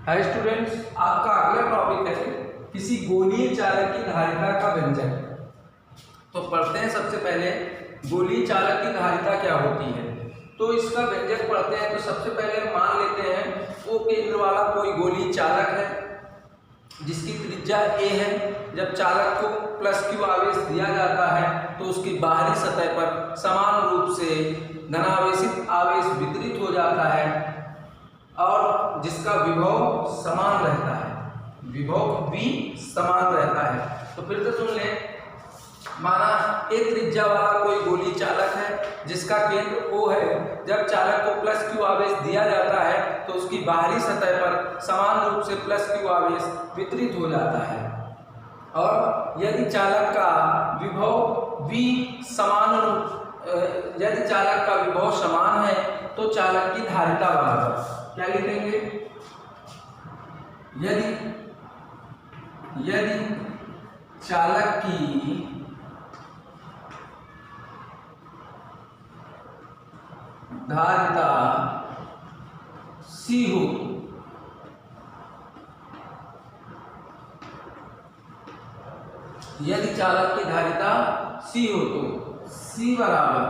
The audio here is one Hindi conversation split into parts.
हाय स्टूडेंट्स, आपका अगला टॉपिक है किसी गोलीय चालक की धारिता का व्यंजक। तो पढ़ते हैं। सबसे पहले गोलीय चालक की धारिता क्या होती है, तो इसका व्यंजक पढ़ते हैं। तो सबसे पहले मान लेते हैं O केंद्र वाला कोई गोलीय चालक है जिसकी त्रिज्या A है। जब चालक को प्लस Q आवेश दिया जाता है तो उसकी बाहरी सतह पर समान रूप से धनावेशित आवेश वितरित हो जाता है और जिसका विभव समान रहता है, विभव V समान रहता है। तो फिर से सुन लें, माना एक त्रिज्या वाला कोई गोलीय चालक है जिसका केंद्र O है। जब चालक को प्लस Q आवेश दिया जाता है तो उसकी बाहरी सतह पर समान रूप से प्लस Q आवेश वितरित हो जाता है और यदि चालक का विभव V समान यदि चालक का विभव समान है तो चालक की धारिता बराबर क्या लिखेंगे? यदि चालक की धारिता C हो यदि चालक की धारिता C हो तो C बराबर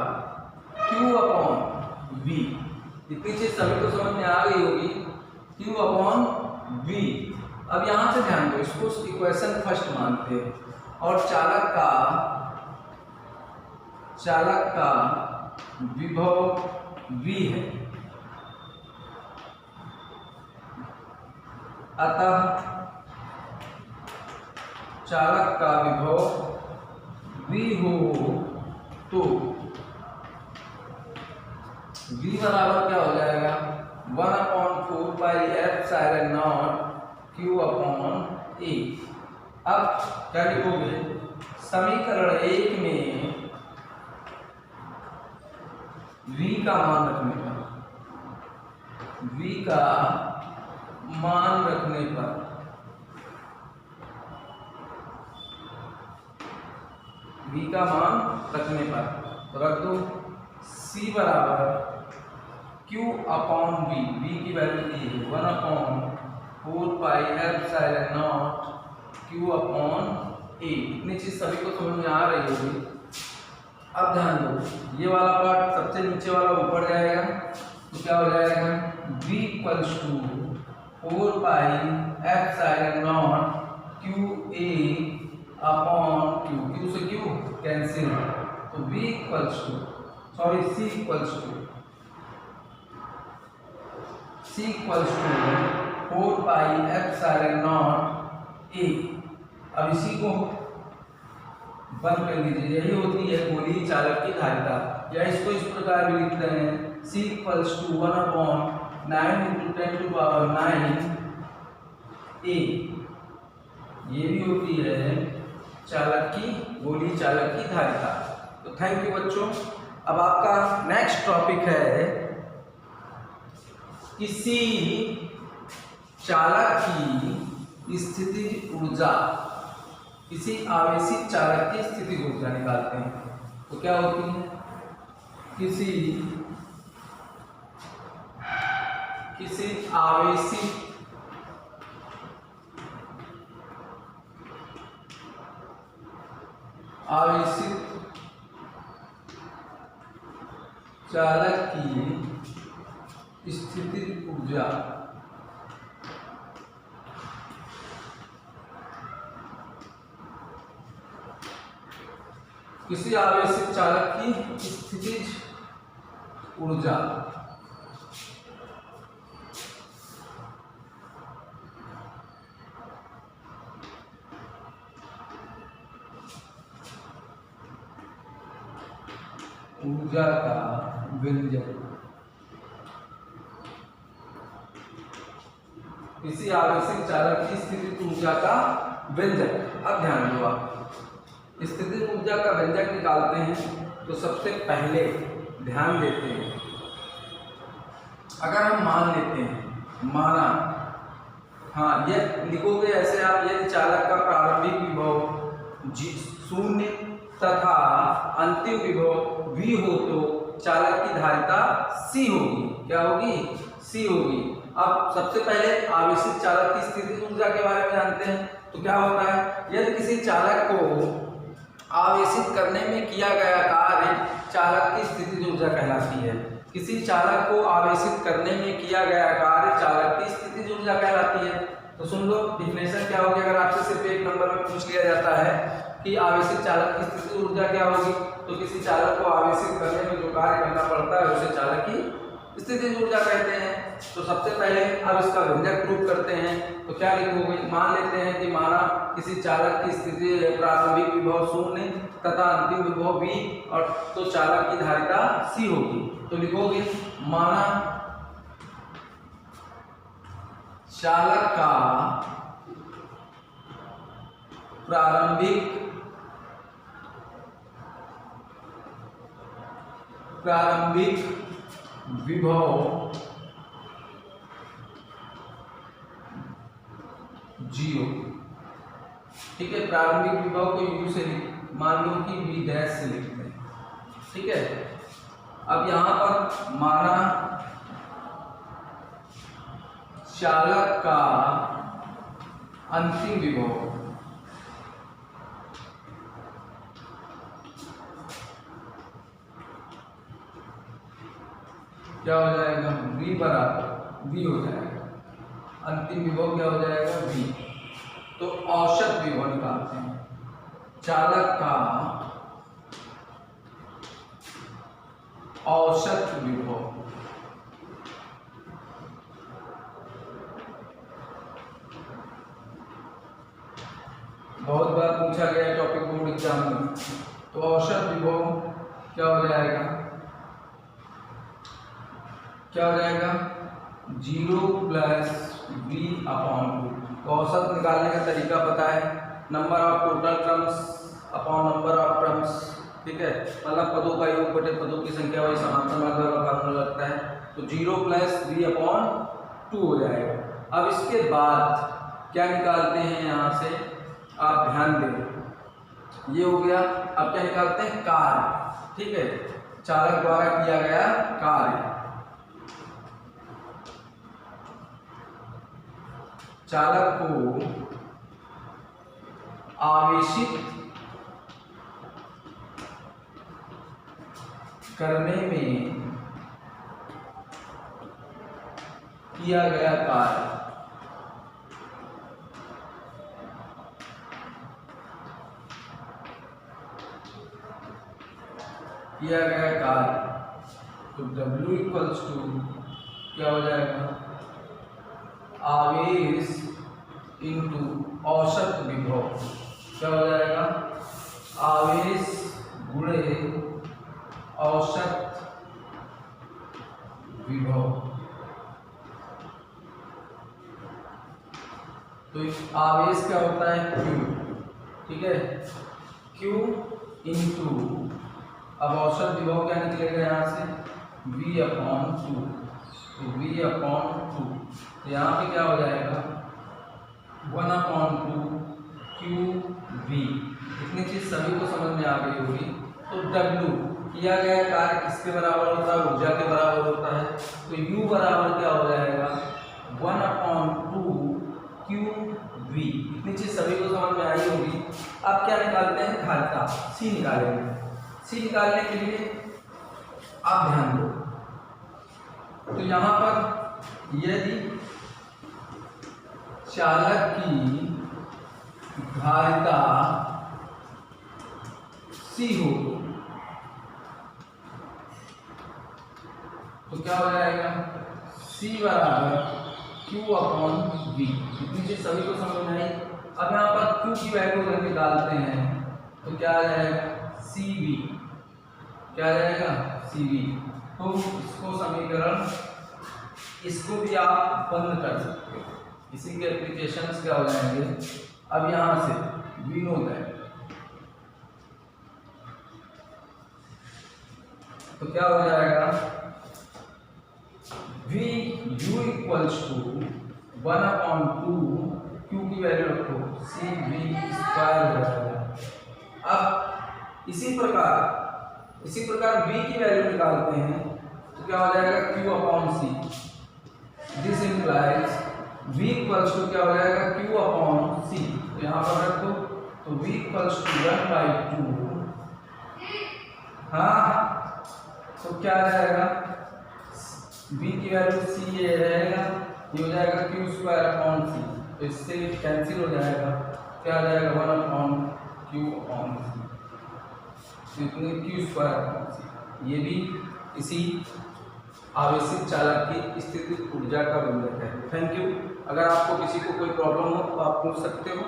Q अपॉन V। इतनी चीज सभी को समझ में आ गई होगी, Q अपॉन V। अब यहां से ध्यान दो, इसको इक्वेशन फर्स्ट मानते हैं और चालक का विभव V है, अतः चालक का विभव V हो तो V बराबर क्या हो जाएगा? 1/4πε0 Q अपॉन A। अब क्या लिखोगे? समीकरण 1 में V का मान रखने पर रख दो C बराबर Q अपॉन V की वैल्यू दी है 1/4πε0 Q अपॉन A। इतनी चीज सभी को समझ में आ रही होगी। अब ध्यान दो, ये वाला पार्ट सबसे नीचे वाला ऊपर जाएगा तो क्या हो जाएगा? V = 4πε0 QA अपॉन Q से Q कैंसिल, तो C = 4πε0 A। अब इसी को बंद कर लीजिए। यही होती है गोलीय चालक की धारिता, या इसको इस प्रकार भी लिखते हैं C = 1/9 × 10⁹ A। ये भी होती है गोलीय चालक की धारिता। तो थैंक यू बच्चों। अब आपका नेक्स्ट टॉपिक है किसी चालक की स्थितिज ऊर्जा। किसी आवेशित चालक की स्थितिज ऊर्जा निकालते हैं तो क्या होती है? किसी आवेशित चालक की स्थितिज ऊर्जा किसी आवेशित चालक की स्थितिज ऊर्जा का व्यंजक। किसी आवेशित चालक की स्थितिज ऊर्जा का व्यंजक। अब ध्यान दो, आप स्थितिज ऊर्जा का व्यंजक निकालते हैं तो सबसे पहले ध्यान देते हैं, अगर हम मान लेते हैं, ये लिखोगे ऐसे आप, यदि चालक का प्रारंभिक विभव 0 तथा अंतिम विभव V हो तो चालक की धारिता C होगी। क्या होगी? C होगी। अब सबसे पहले आवेशित चालक की स्थितिज ऊर्जा के बारे में जानते हैं। तो क्या होता है, यदि किसी चालक को आवेशित करने में किया गया कार्य चालक की स्थितिज ऊर्जा कहलाती है। किसी चालक को आवेशित करने में किया गया कार्य चालक की स्थितिज ऊर्जा कहलाती है। तो सुन लो डिफिनेशन क्या होगी। अगर आपसे सिर्फ एक नंबर में पूछ लिया जाता है कि आवेशित चालक की स्थितिज ऊर्जा क्या होगी, तो किसी चालक को आवेशित करने में जो कार्य करना पड़ता है उसे चालक की स्थितिज ऊर्जा कहते हैं। तो सबसे पहले अब इसका व्यंजक प्रूफ करते हैं। तो क्या लिखोगे, मान लेते हैं कि माना किसी चालक की स्थिति प्रारंभिक विभव 0 तथा अंतिम विभव V और तो चालक की धारिता C होगी। तो लिखोगे माना चालक का प्रारंभिक विभव 0। ठीक है, प्रारंभिक विभव को U से मान लो कि V डैश से लिखते हैं। ठीक है, अब यहां पर माना चालक का अंतिम विभव क्या हो जाएगा, V बराबर V हो जाएगा। अंतिम विभव क्या हो जाएगा, V। तो औसत विभव निकालते हैं। चालक का औसत विभव बहुत बार पूछा गया टॉपिक बोर्ड एग्जाम में। तो औसत विभव क्या हो जाएगा, 0 + V/2। तो औसत निकालने का तरीका पता है, number of total terms upon number of terms. ठीक है, मतलब पदों का योग बटे पदों की संख्या, वही समांतर मार्ग वाला फार्मूला लगता है। तो 0 + V/2 हो जाएगा। अब इसके बाद क्या निकालते हैं, यहाँ से आप ध्यान दें, ये हो गया। अब क्या निकालते हैं, कार्य। ठीक है, चालक द्वारा किया गया कार्य। चालक को आवेशित करने में किया गया कार्य तो W = क्या हो जाएगा, आवेश इंटू औसत विभव। क्या हो जाएगा, आवेश गुणे औसत विभव। तो आवेश क्या होता है, Q। ठीक है, Q इंटू, अब औसत विभव क्या निकलेगा यहाँ से, V/2। तो V/2, तो यहाँ पे क्या हो जाएगा, 1/2 QV। इतनी चीज सभी को समझ में आ गई होगी। तो W किया गया कार्य किसके बराबर होता है, ऊर्जा के बराबर होता है। तो U बराबर क्या हो जाएगा, 1/2 QV। इतनी चीज सभी को समझ में आई होगी। अब क्या निकालते हैं, धारिता C निकालेंगे। C निकालने के लिए आप ध्यान दो। तो यहाँ पर यदि चालक की धारिता C हो तो क्या हो जाएगा, C बराबर Q/V। इतनी चीज सभी को समझ में आई। अब यहाँ पर Q की वैल्यू अगर निकालते हैं तो क्या आ जाएगा, CV। क्या आ जाएगा, CV। तो इसको समीकरण, इसको भी आप बंद कर सकते हो, इसी के एप्लीकेशंस क्या हो जाएंगे। अब यहां से विनोद है, तो क्या हो जाएगा, VU = 1/2 Q की वैल्यू रखो, CV² हो जाएगा। अब इसी प्रकार V की वैल्यू निकालते हैं तो क्या हो जाएगा, Q/C। This implies V equals to क्या हो जाएगा Q अपॉन C। तो यहाँ पर रख दो, तो V इक्वल्स टू 1/2। हाँ, तो क्या आ जाएगा, V की वैल्यू C ये रहेगा, ये हो जाएगा Q स्क्वायर अपॉन C। तो इससे कैंसिल हो जाएगा, क्या आ जाएगा 1 upon Q upon C, Q square upon C। ये भी इसी आवेशित चालक की स्थितिज ऊर्जा का व्यंजक है। Thank you. अगर आपको किसी को कोई प्रॉब्लम हो तो आप पूछ सकते हो।